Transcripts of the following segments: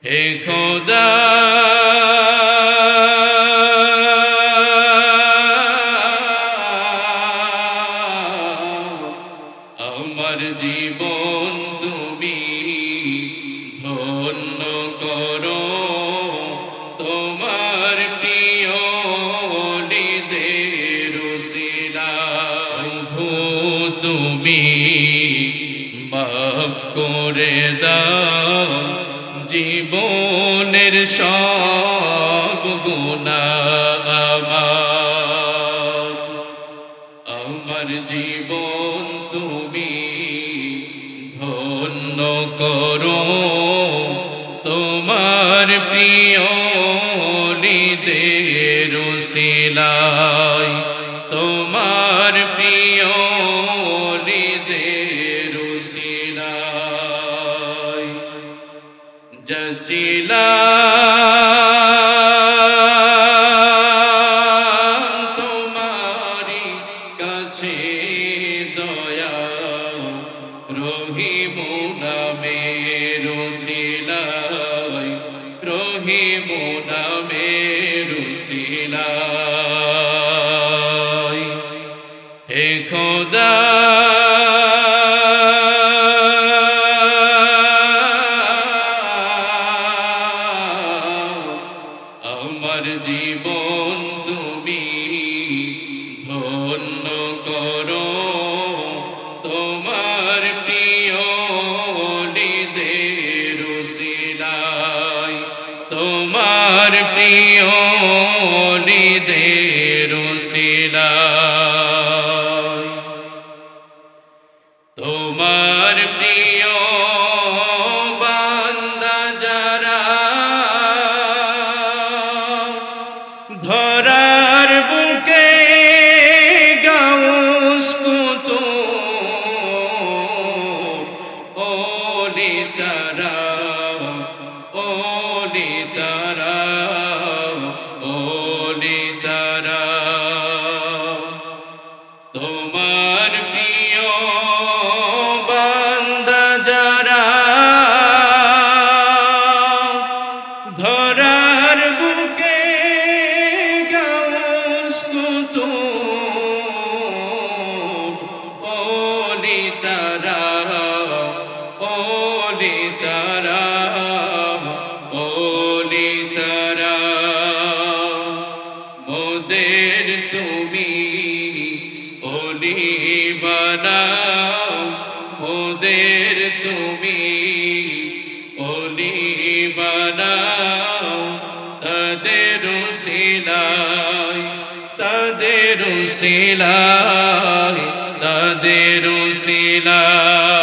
হে খোদা আমার জীবন তুমি ধন্য করো, তোমার প্রিয় ওলিদের উসিলায় তুমি মাফ করে দাও জীবনের সব গুনাহ আমার জীবন তুমি ধন্য করো, তোমার প্রিয় ওলিদের উসিলায়, তোমার প্রিয় ওলিদের উসিলায় যাচ্ছিলাম তোমারি কাছে দয়া রহিম নামের উসিলায়, রহিম নামের উসিলায় হে খোদা আমার জীবন তুমি ধন্য করো, তোমার প্রিয় ওলিদের উসিলায়, তোমার প্রিয় ওলিদের উসিলায় তোমার প্রিয় বান্দা যারা ধরার বুকে গাউস কুতুব ওলি তারা, ওলি তারা, ওলি তারা তোমার প্রিয় বান্দা যারা ধরার বুকে গাউস কুতুব ওলি তারা, ওলি তারা, ওলি তারা মোদের তুমি ওলি বানাও, মোদের তুমি ওলি বানাও, তাদের উসিলায়, তাদের উসিলায়, তাদের উসিলায়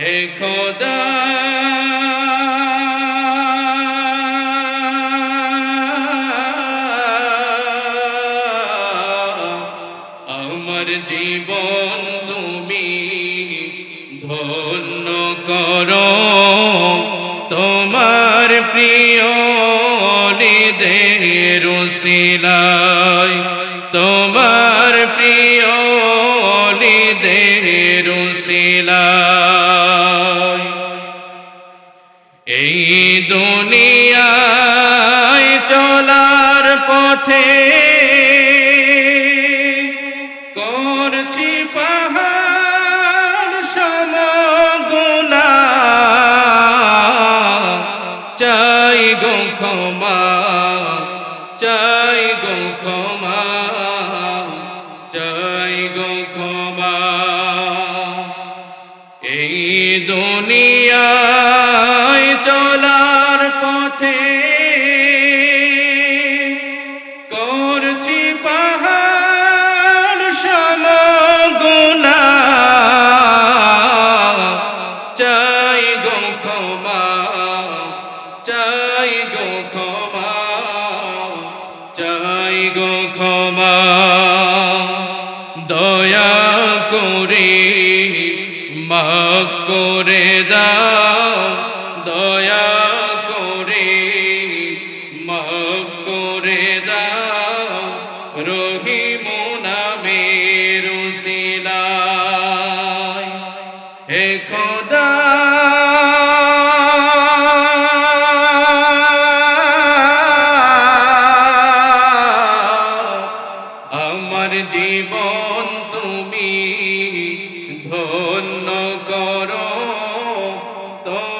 হে খোদা আমার জীবন তুমি ধন্য করো, তোমার প্রিয় ওলিদের উসিলায়, তোমার প্রিয় ওলিদের উসিলায় এই দুনিয়ায় চলার পথে করছি পাহাড় সম গুনাহ, চাই গো ক্ষমা, চাই গো ক্ষমা, চাই গো ক্ষমা এই দুনিয়ায় চলার পথে করছি পাহাড় সম গুনাহ, চাই গো ক্ষমা, চাই গো ক্ষমা,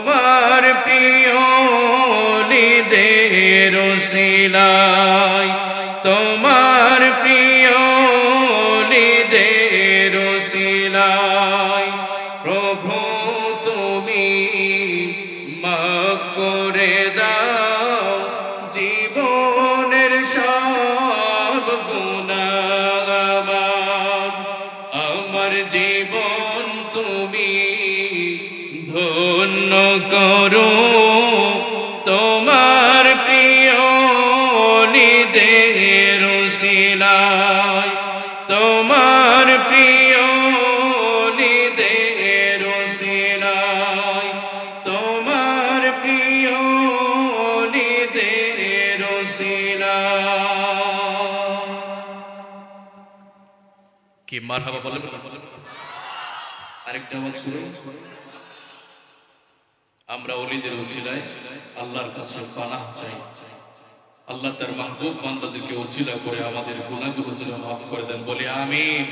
তোমার প্রিয় নিদের উসিলায়, তোমার প্রিয় নিদের উসিলায় প্রভু তুমি মাফ করে দাও জীবনের সব গুনাহ আমার জীবন তুমি ধন্য করো তোমার প্রিয় নিদের উসিলায়, তোমার প্রিয় নিদের উসিলায়, তোমার প্রিয় নিদের উসিলায়। কি মারহাবা বলে আরেকটা আওয়াজ শুনে আমরা ওলিদের ওসিলায় আল্লাহর কাছে পানাহ চাই। আল্লাহ তার মাহবুব বান্দাদেরকে ওসিলা করে আমাদের গুনাহগুলো যেন মাফ করে দেন, বলি আমিন।